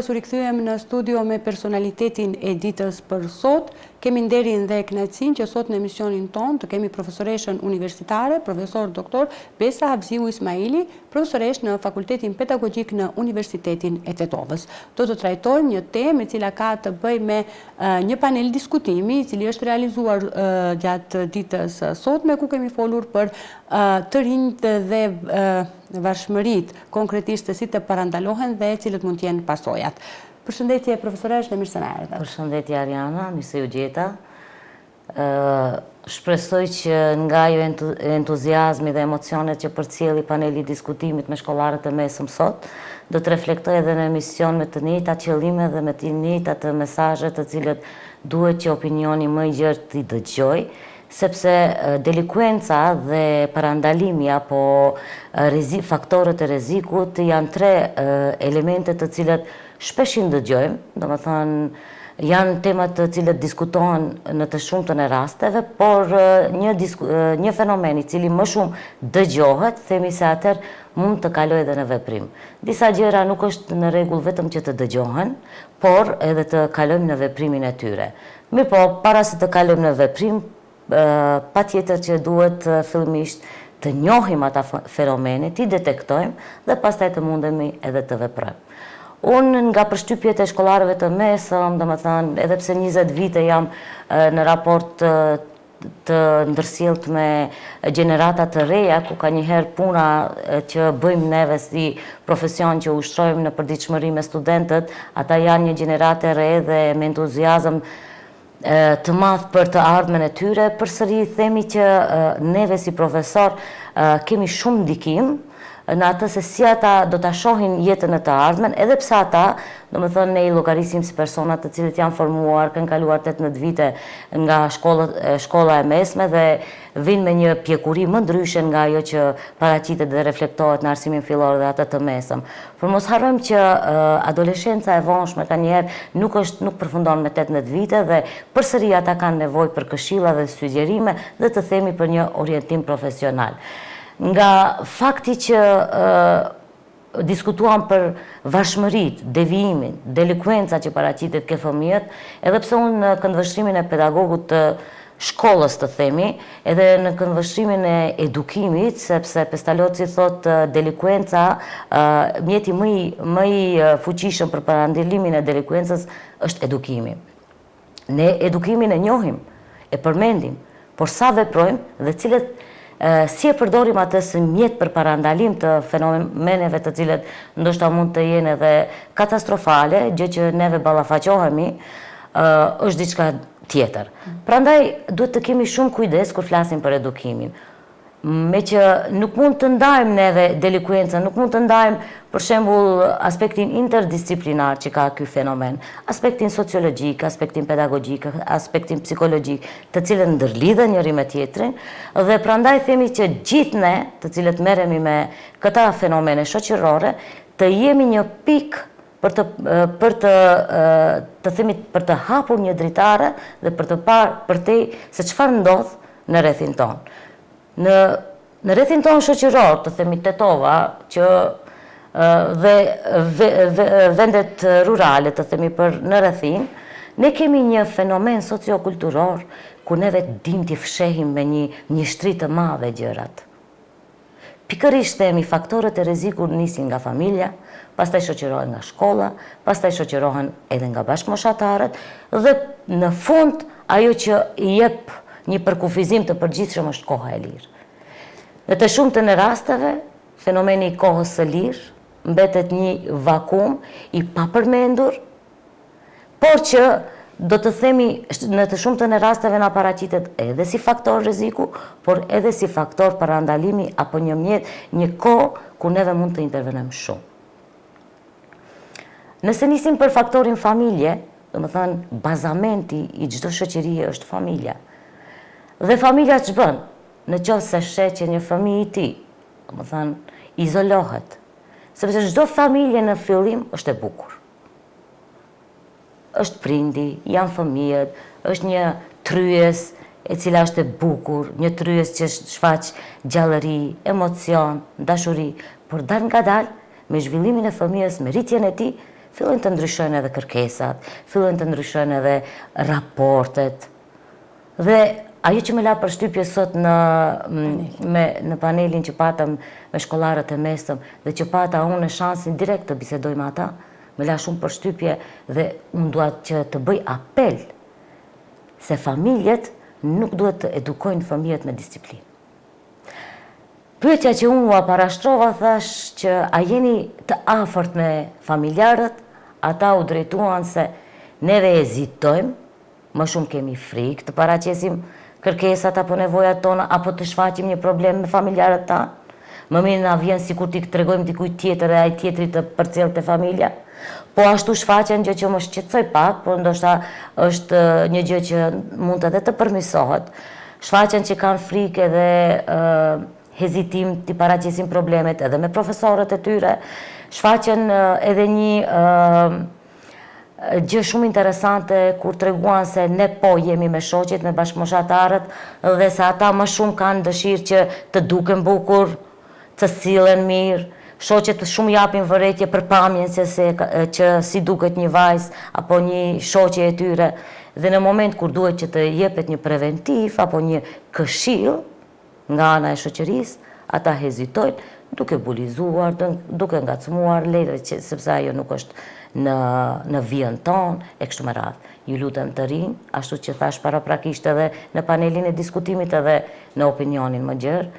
dashrues, u rikthyem në studio me personalitetin e ditës për sot. Kemi nderin dhe kënaqësinë që sot në emisionin ton të kemi profesoreshën universitare, profesor doktor Besa Habziu Ismaili, profesoresh në Fakultetin Pedagogjik në Universitetin e Tetovës. Do të trajtojmë një temë e cila ka të bëjë me një panel diskutimi, i cili është realizuar gjatë ditës sotme, ku kemi folur për të rinjt dhe varshmërit konkretisht si të parandalohen dhe cilët mund të jenë pasojat. Përshëndetje profesoresh dhe mirë se na erdhët. Përshëndetje Ariana, mirë se ju gjeta. Shpresoj që nga ju entuziazmi dhe emocionet që përcjelli paneli diskutimit me shkollarët e mesëm sot, do të reflektoj edhe në emision me të njëjta qëllime dhe me të njëjta të mesazhe të cilët duhet që opinioni më i gjerë t'i dëgjoj, sepse delikuenca dhe parandalimi apo faktorët e rrezikut janë tre elemente të cilët shpesh i ndëgjojmë, domethënë janë temat të cilët diskutohen në të shumtën e rasteve, por një fenomen i cili më shumë dëgjohet, themi se atëherë mund të kalojë edhe në veprim. Disa gjëra nuk është në rregull vetëm që të dëgjohen, por edhe të kalojmë në veprimin e tyre. Mirë po, para se të kalojmë në veprim, patjetër që duhet fillimisht të njohim ata fenomene, t'i detektojmë dhe pastaj të mundemi edhe të veprojmë. Unë nga përshtypjet e shkollarëve të mesëm, domethënë, edhe pse 20 vite jam në raport të ndërsjellët me gjenerata të reja, ku ka njëherë puna që bëjmë neve si profesion që ushtrojmë në përditshmëri me studentët, ata janë një gjeneratë e re dhe me entuziazëm të madh për të ardhmen e tyre. Përsëri themi që neve si profesor kemi shumë ndikim në atë se si ata do ta shohin jetën e të ardhmen, edhe pse ata, domethënë ne i llogarisim si persona të cilët janë formuar, kanë kaluar 18 vite nga shkolla e mesme dhe vinë me një pjekuri më ndryshe nga ajo që paraqitet dhe reflektohet në arsimin fillor dhe atë të mesëm. Por mos harrojmë që adoleshenca e vonshme kanjëherë nuk përfundon me 18 vite dhe përsëri ata kanë nevojë për këshilla dhe sugjerime dhe të themi për një orientim profesional. Nga fakti që diskutuam për varshmërit, devijimin, delikuenca që paraqitet ke fëmijët, edhe pse unë në këndvështrimin e pedagogut të shkollës të themi, edhe në këndvështrimin e edukimit, sepse Pestalozzi thot delikuenca, mjeti më i fuqishëm për parandalimin e delikuencës është edukimi. Ne edukimin e njohim, e përmendim, por sa veprojmë dhe cilët si e përdorim atë si mjet për parandalim të fenomeneve të cilët ndoshta mund të jenë edhe katastrofale, gjë që neve ballafaqohemi, është diçka tjetër. Prandaj duhet të kemi shumë kujdes kur flasim për edukimin. Me që nuk mund të ndajmë neve delikuencën, nuk mund të ndajmë për shembull aspektin interdisciplinar që ka ky fenomen, aspektin sociologjik, aspektin pedagogjik, aspektin psikologjik, të cilët ndërlidhen njëri me tjetrin, dhe prandaj themi që gjithë ne, të cilët merremi me këta fenomene shoqërore, të jemi një pikë për të hapur një dritare dhe për të parë përtej se çfarë ndodh në rrethin tonë. Në rrethin tonë shoqëror, të themi Tetova, që dhe vendet rurale, të themi për në rrethin, ne kemi një fenomen sociokulturor ku neve dim t'i fshehim me një njështri të madhe gjërat. Pikërisht themi faktorët e rrezikut nisin nga familja, pastaj shoqërohen nga shkolla, pastaj shoqërohen edhe nga bashkëmoshatarët dhe në fund ajo që i jep një përkufizim të përgjithshëm është koha e lirë. Në të shumtën e rasteve, fenomeni i kohës së lirë mbetet një vakum i papërmendur, por që do të themi në të shumtën e rasteve na paraqitet edhe si faktor rreziku, por edhe si faktor parandalimi apo një mjet, një kohë ku neve mund të intervenojmë shumë. Nëse nisim për faktorin familje, domethënë bazamenti i çdo shoqërie është familja. Dhe familja që bën, në qoftë se sheh që një fëmijë i tij, domethënë, izolohet, sepse çdo familje në fillim është e bukur. Është prindi, janë fëmijët, është një tryes e cila është e bukur, një tryes që shfaq gjallëri, emocion, dashuri, por dal ngadalë me zhvillimin e fëmijës, me rritjen e tij, fillojnë të ndryshojnë edhe kërkesat, fillojnë të ndryshojnë edhe raportet. Dhe ajo që me la përshtypje sot në panelin që patëm me shkollarët e mesëm dhe që pata unë shansin direkt të bisedoj me ata, me la shumë përshtypje dhe unë duat që të bëj apel se familjet nuk duhet të edukojnë fëmijët me disiplinë. Pyetja që unë u parashtrova thash që a jeni të afërt me familjarët, ata u drejtuan se neve hezitojmë, më shumë kemi frikë të paraqesim kërkesat apo nevojat tona, apo të shfaqim një problem me familjarët tanë. Më mirë na vjen sikur t'i tregojmë dikujt tjetër e ai tjetri të përcjellë te familja. Po ashtu shfaqen gjë që më shqetësoj pak, por ndoshta është një gjë që mund edhe të përmirësohet. Shfaqen që kanë frikë edhe hezitim t'i paraqesin problemet edhe me profesorët e tyre. Shfaqen edhe një gjë shumë interesante kur treguan se ne po jemi me shoqet, me bashkëmoshatarët dhe se ata më shumë kanë dëshirë që të duken bukur, të sillen mirë. Shoqet shumë japin vërejtje për pamjen që si duket një vajzë apo një shoqe e tyre. Dhe në moment kur duhet që të jepet një preventiv apo një këshill nga ana e shoqërisë, ata hezitojnë, duke bulizuar, duke ngacmuar, sepse ajo nuk është në vijën tonë, e kështu me radhë. Ju lutem të rinj, ashtu që thash paraprakisht edhe në panelin e diskutimit edhe në opinionin më gjerë,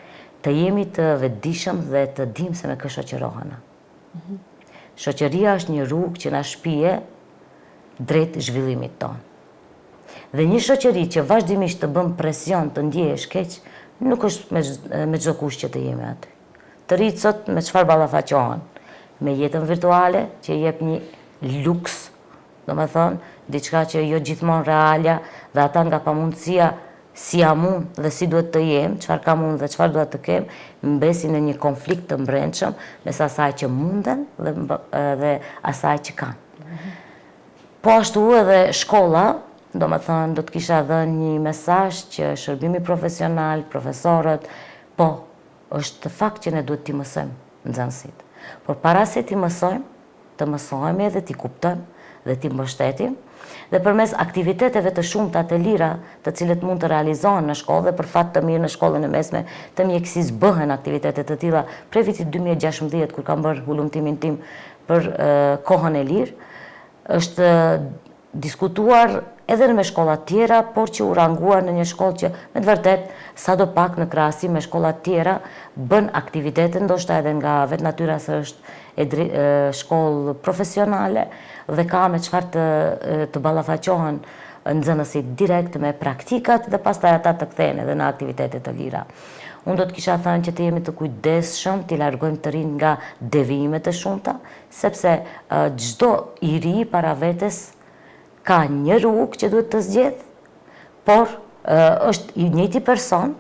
të jemi të vetëdijshëm dhe të dimë se me kë shoqërohena. Shoqëria është një rrugë që na shpije drejt zhvillimit tonë. Dhe një shoqëri që vazhdimisht të bën presion të ndjehesh keq, nuk është me çdo kush që të jemi aty. Të rritë sot me çfarë ballafaqohen? Me jetën virtuale që jep një luks, domethënë, diçka që jo gjithmonë realja, dhe ata nga pamundësia si jam unë dhe si duhet të jem, çfarë kam unë dhe çfarë duhet të kem, mbesin në një konflikt të brendshëm mes asaj që munden dhe asaj që kanë. Po ashtu edhe shkolla, domethënë do të kisha dhënë një mesazh që shërbimi profesional, profesorët, po është fakt që ne duhet t'i mësojmë nxënësit. Por para se t'i mësojmë, të mësojmë edhe t'i kuptojmë dhe t'i mbështetim, dhe përmes aktiviteteve të shumta të lira, të cilët mund të realizohen në shkollë dhe për fat të mirë në shkollën e mesme të mjekësisë bëhen aktivitete të tilla prej vitit 2016 kur kam bërë hulumtimin tim për kohën e lirë, është diskutuar edhe në shkollat tjera, por që u ranguar në një shkollë që me të vërtet sadopak në krahasim me shkollat tjera bën aktivitete, ndoshta edhe nga vetë natyra se është shkollë profesionale dhe ka me çfarë të ballafaqohen nxënësit direkt me praktikat dhe pastaj ata të kthehen edhe në aktivitete të lira. Unë do të kisha thënë që të jemi të kujdesshëm, t'i largojmë të rinj nga devijimet e shumta, sepse çdo i ri para vetes ka një rrugë që duhet të zgjedh, por është i njëjti person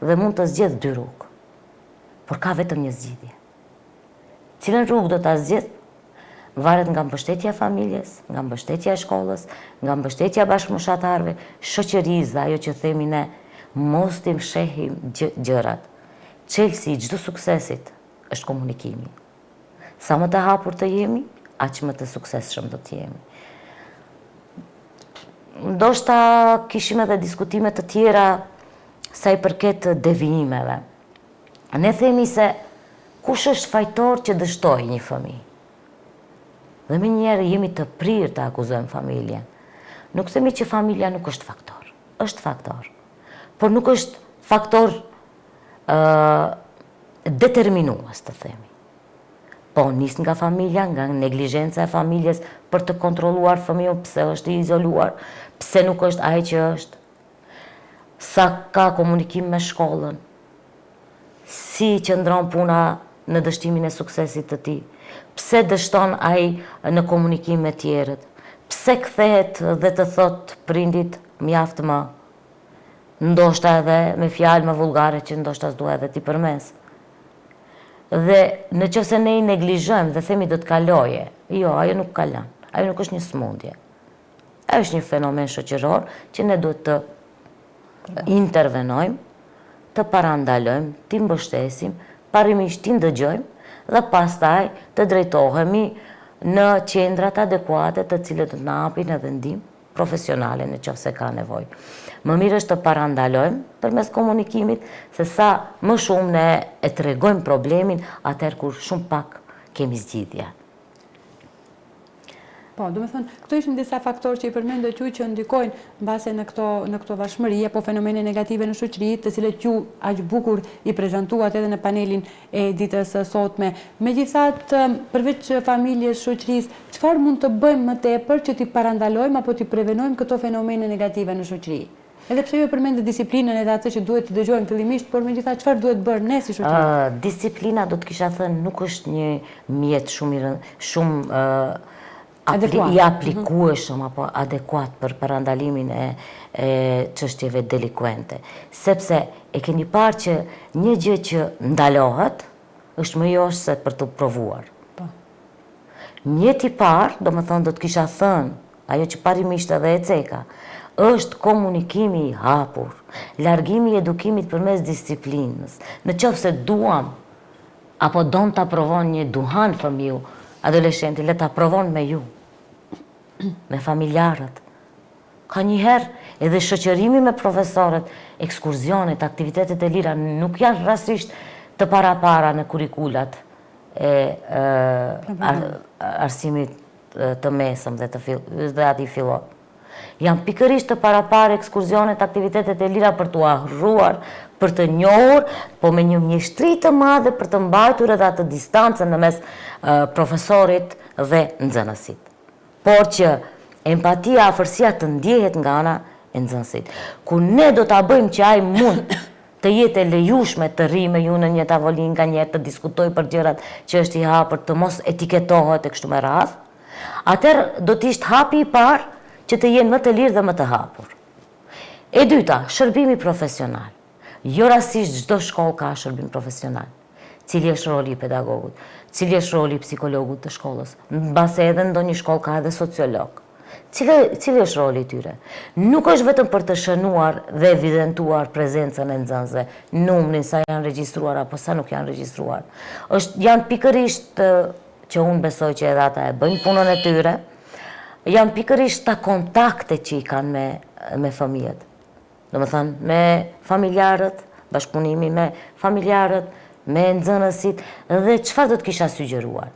dhe mund të zgjedh dy rrugë. Por ka vetëm një zgjidhje. Cilën rrugë do ta zgjedh? Varet nga mbështetja e familjes, nga mbështetja e shkollës, nga mbështetja e bashkëmoshatarëve, shoqërisë, ajo që themi ne, mos t'i mshehim gjërat. Çelësi i çdo suksesit është komunikimi. Sa më të hapur të jemi, aq më të suksesshëm do të jemi. Ndoshta kishim edhe diskutime të tjera sa i përket devijimeve. Ne themi se kush është fajtor që dështoi një fëmijë? Dhe me njerë jemi të prirë të akuzojmë familjen. Nuk themi që familja nuk është faktor. Është faktor. Por nuk është faktor determinues, të themi. Po nis nga familja, nga neglizhenca e familjes për të kontrolluar fëmijën, pse është i izoluar, pse nuk është ai që është, sa ka komunikim me shkollën, si qëndron puna në dështimin e suksesit të tij, pse dështon ai në komunikim me tjerët, pse kthehet dhe të thot prindit mjaft më, ndoshta edhe me fjalë më vulgare që ndoshta s'dua edhe ti përmes. Dhe nëse ne i neglizhojmë dhe themi do të kaloje, jo, ajo nuk kalon, ajo nuk është një smundje. Ajo është një fenomen shoqëror që ne duhet të intervenojmë, të parandalojmë, t'i mbështesim, parimisht t'i ndëgjojmë dhe pastaj të drejtohemi në qendrat adekuate të cilët të na japin edhe ndihmë profesionale në qoftë se ka nevojë. Më mirë është të parandalojmë përmes komunikimit, se sa më shumë ne e tregojmë problemin atëherë kur shumë pak kemi zgjidhje. Po, do me thënë, këto ishin disa faktorë që i përmendët ju që ndikojnë mbase në këto vashmëri apo fenomene negative në shoqëri, të cilët ju aq bukur i prezantuat edhe në panelin e ditës së sotme. Megjithatë, përveç familjes, shoqërisë, çfarë mund të bëjmë më tepër që t'i parandalojmë apo t'i prevenojmë këto fenomene negative në shoqëri? Edhe pse ju përmendët disiplinën edhe atë që duhet të dëgjojmë fillimisht, por megjithatë çfarë duhet bërë ne si shoqëri? Disiplina, do të kisha thënë, nuk është një mjet shumë i aplikueshëm apo adekuat për parandalimin e çështjeve delikuente. Sepse e keni parë që një gjë që ndalohet është më josh se për të provuar. Mjeti i parë, domethënë do të kisha thënë, ajo që parimisht edhe e ceka, është komunikimi i hapur, largimi i edukimit përmes disiplinës. Në qoftë se duam apo don ta provon një duhan fëmiu, adoleshenti, le ta provon me ju, me familjarët. Ka njëherë edhe shoqërimi me profesorët, ekskurzionet, aktivitetet e lira nuk janë rastësisht të para në kurikulat e arsimit të mesëm dhe ati fillon. Janë pikërisht të para ekskurzionet, aktivitetet e lira për të harruar, për të njohur, po me një mjeshtri të madhe për të mbajtur edhe atë distancën në mes profesorit dhe nxënësit. Por që empatia, afërsia të ndjehet nga ana e nxënësit. Ku ne do ta bëjmë që ai mund të jetë e lejushme të rri me ju në një tavolinë nga njerë, të diskutoj për gjërat që është i hapur, të mos etiketohet e kështu me radhë, atëherë do të ishte hapi i parë që të jenë më të lirë dhe më të hapur. E dyta, shërbimi profesional. Jo rastësisht çdo shkollë ka shërbim profesional. Cili është roli i pedagogut? Cili është roli i psikologut të shkollës? Mbase edhe ndonjë shkollë ka edhe sociolog. Cili është roli i tyre? Nuk është vetëm për të shënuar dhe evidentuar prezencën e nxënësve, numrin sa janë regjistruar apo sa nuk janë regjistruar. Janë pikërisht që unë besoj që edhe ata e bëjnë punën e tyre, janë pikërisht ta kontakte që i kanë me fëmijët. Do më thënë, me familjarët, bashkëpunimi me familjarët, me nxënësit, dhe çfarë do të kisha sugjeruar?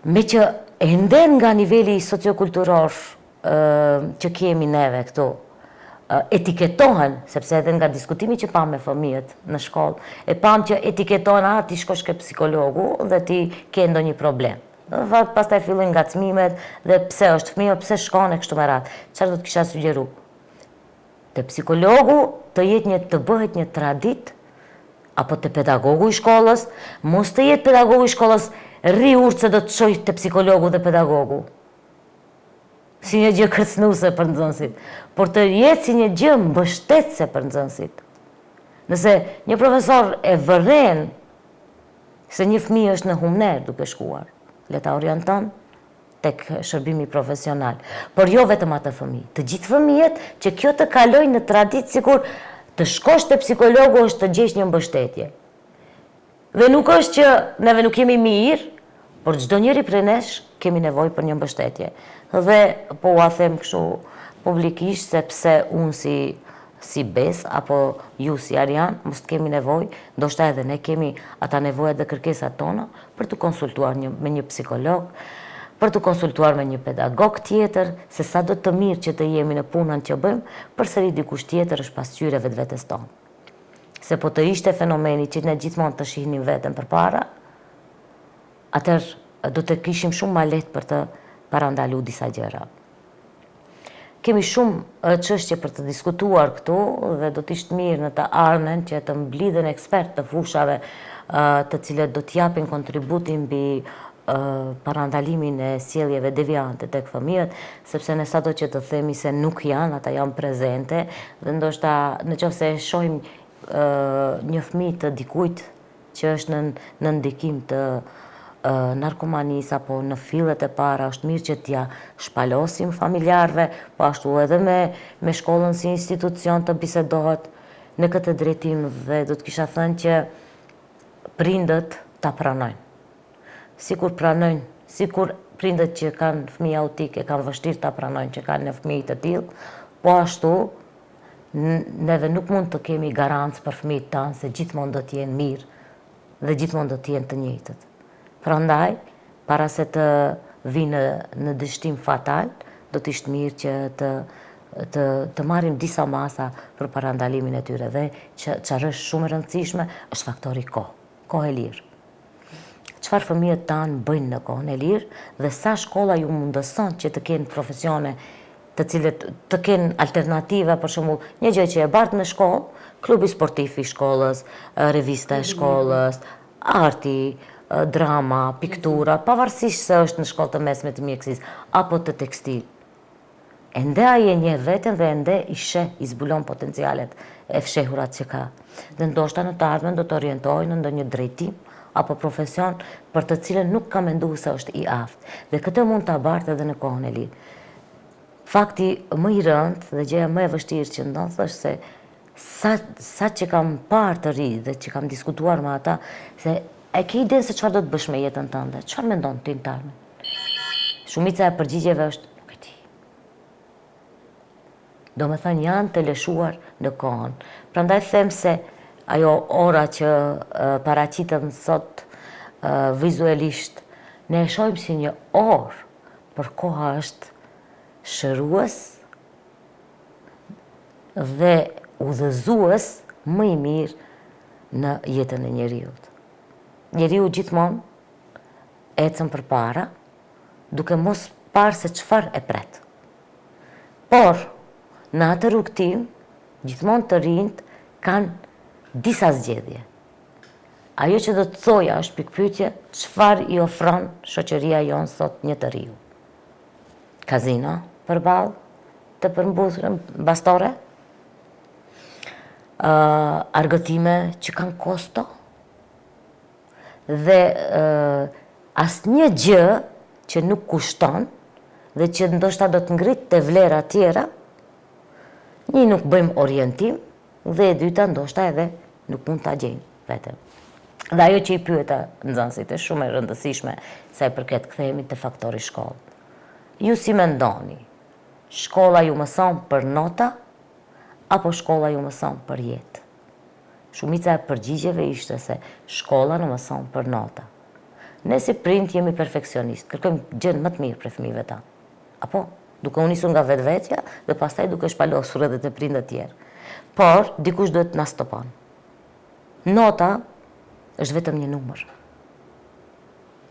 Me që enden nga niveli sociokulturor që kemi neve këtu, etiketohen, sepse edhe nga diskutimi që pam me fëmijët në shkollë, e pam që etiketohen, ti shkosh ke psikologu dhe ti ke ndonjë problem. Pastaj fillojnë ngacmimet dhe pse është fëmijë, pse shkon e kështu me radhë. Çfarë do të kisha sugjeru? Te psikologu të bëhet një tradit, apo te pedagogu i shkollës, mos të jetë pedagogu i shkollës rri urtë se do të shojë te psikologu dhe pedagogu. Si një gjë kërcënuese për nxënësit, por të jetë si një gjë mbështetëse për nxënësit. Nëse një profesor e vërren se një fëmijë është në humner duke shkuar, le ta orienton tek shërbimi profesional. Por jo vetëm atë fëmijë, të gjithë fëmijët që kjo të kalojnë në traditë sikur të shkosh te psikologu është të gjesh një mbështetje. Dhe nuk është që neve nuk jemi mirë, por çdo njeri prej nesh kemi nevojë për një mbështetje. Dhe po ua them kështu publikisht sepse unë si Bes apo ju si Arian mos kemi nevojë, ndoshta edhe ne kemi ata nevojat dhe kërkesat tona për të konsultuar me një psikolog, për të konsultuar me një pedagog tjetër, se sa do të mirë që të jemi në punën që bëjmë, përsëri dikush tjetër është pasqyrë vetvetes tonë. Se po të ishte fenomeni që ne gjithmonë të shihnim veten përpara, atëherë do të kishim shumë më lehtë për të parandaluar disa gjëra. Kemi shumë çështje për të diskutuar këtu dhe do të ishte mirë në të ardhmen që të mblidhen ekspertë të fushave të cilët do të japin kontributin mbi parandalimin e sjelljeve deviante tek fëmijët, sepse ne sado që të themi se nuk janë, ata janë prezente, dhe ndoshta nëse e shohim një fëmijë të dikujt që është në ndikim të narkomanisë apo në fillet e para, është mirë që t'ja shpalosim familjarve, po ashtu edhe me shkollën si institucion të bisedohet në këtë drejtim, dhe do të kisha thënë që prindët ta pranojnë. Sikur pranojnë, sikur prindët që kanë fëmijë autik e kanë vështirë ta pranojnë që kanë një fëmijë të tillë, po ashtu neve nuk mund të kemi garancë për fëmijët tanë se gjithmonë do të jenë mirë dhe gjithmonë do të jenë të njëjtët. Prandaj, para se të vinë në dështim fatal, do të ishte mirë që të marrim disa masa për parandalimin e tyre dhe çfarë është shumë e rëndësishme është faktori kohë e lirë. Çfarë fëmijët tanë bëjnë në kohën e lirë dhe sa shkolla ju mundëson që të kenë profesione të cilët të kenë alternativa, për shembull, një gjë që e bartë në shkollë, klubi sportiv i shkollës, revista e shkollës, arti, drama, piktura, pavarësisht se është në shkollë të mesme të mjekësisë apo të tekstil. Ende ai e njeh veten dhe ende i zbulon potencialet e fshehurat që ka. Dhe ndoshta në të ardhmen do të orientohen në ndonjë drejtim apo profesion për të cilën nuk ka menduar se është i aftë. Dhe këtë mund ta bartë edhe në kohën e lirë. Fakti më i rëndë dhe gjëja më e vështirë që ndodh është se sa që kam parë të ri dhe që kam diskutuar me ata, se e ke idenë se çfarë do të bësh me jetën tënde? Çfarë mendon ti në tarme? Shumica e përgjigjeve është nuk e di. Do me thënë janë të lëshuar në kohën. Prandaj them se ajo ora që paraqitëm sot vizualisht, ne e shohim si një orë, por koha është shërues dhe udhëzues më i mirë në jetën e njeriut. Njeriu gjithmonë ecën përpara, duke mos parë se çfarë e pret. Por në atë rrugtim, gjithmonë të rinjt kanë disa zgjedhje. Ajo që do të thoja është pikpyetje, çfarë i ofron shoqëria jonë sot një të riu? Kazino përballë të përmbushura bastore, argëtime që kanë kosto dhe asnjë gjë që nuk kushton dhe që ndoshta do të ngritë të vlera tjera, një nuk bëjmë orientim dhe e dyta ndoshta edhe nuk mund ta gjejmë vetëm. Dhe ajo që i pyeta nxënësit është shumë e rëndësishme sa i përket kthehemi te faktori shkollë. Ju si mendoni? Shkolla ju mëson për nota apo shkolla ju mëson për jetë? Shumica e përgjigjeve ishte se shkolla në mëson për nota. Ne si prind jemi perfekcionist, kërkojmë gjën më të mirë për fëmijëve tanë. Apo duke u nisur nga vetvetja dhe pastaj duke shpalosur edhe te prindët tjerë. Por dikush duhet na stopon. Nota është vetëm një numër.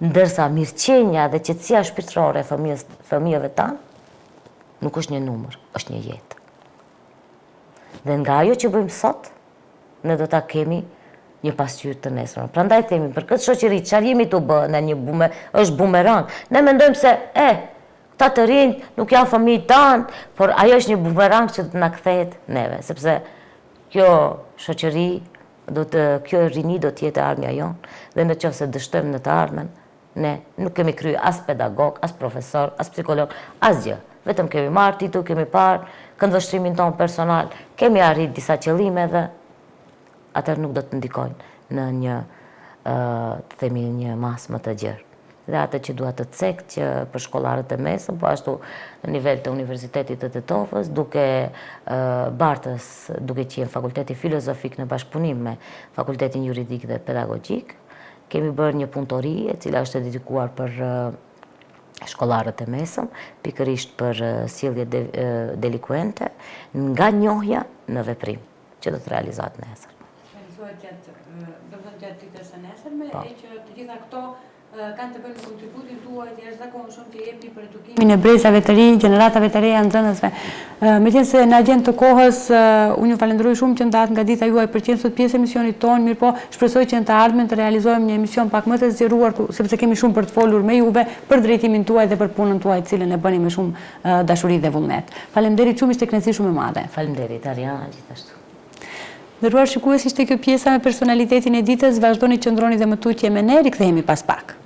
Ndërsa mirëqenia dhe qetësia shpirtërore e fëmijëve tanë nuk është një numër, është një jetë. Dhe nga ajo që bëjmë sot, ne do ta kemi një pasqyrë të nesërme. Prandaj themi për këtë shoqëri, çfarë jemi tu bë në një është bumerang. Ne mendojmë se këta të rinj nuk janë fëmijë tanë, por ajo është një bumerang që do të na kthehet neve, sepse kjo shoqëri kjo rini do të jetë ardhmja jonë dhe nëse dështojmë në të ardhmen, ne nuk kemi kryer as pedagog, as profesor, as psikolog, asgjë. Vetëm kemi marrë titull, kemi parë këndvështrimin tonë personal, kemi arrit disa qëllime dhe atëherë nuk do të ndikojnë në një masë më të gjerë. Dhe atë që dua të cek që për shkollarët e mesëm, po ashtu në nivel të Universitetit të Tetovës, duke bartës, duke qenë Fakulteti Filozofik në bashkëpunim me Fakultetin Juridik dhe Pedagogjik, kemi bërë një punëtori e cila është dedikuar për shkollarët e mesëm, pikërisht për sjellje delikuente, nga njohja në veprim, që do të realizohet nesër. Gjatë ditës së nesërme, e që të gjitha këto kanë të bëjnë me kontributin tuaj të jashtëzakonshëm që jepni për edukimin e brezave të rinj, gjeneratave të reja nxënësve. Meqense se në agjend të kohës, unë ju falenderoj shumë që ndahet nga dita juaj për qenë sot pjesë e emisionit tonë, mirë po shpresoj që në të ardhmen të realizojmë një emision pak më të zgjeruar, sepse kemi shumë për të folur me juve për drejtimin tuaj dhe për punën tuaj, cilën e bëni me shumë dashuri dhe vullnet. Faleminderit shumë, ishte kënaqësi shumë e madhe. Faleminderit Ariana, gjithashtu. Nderuar shikues, ishte kjo pjesa me personalitetin e ditës, vazhdoni qëndroni dhe më tutje me ne, rikthehemi pas pak.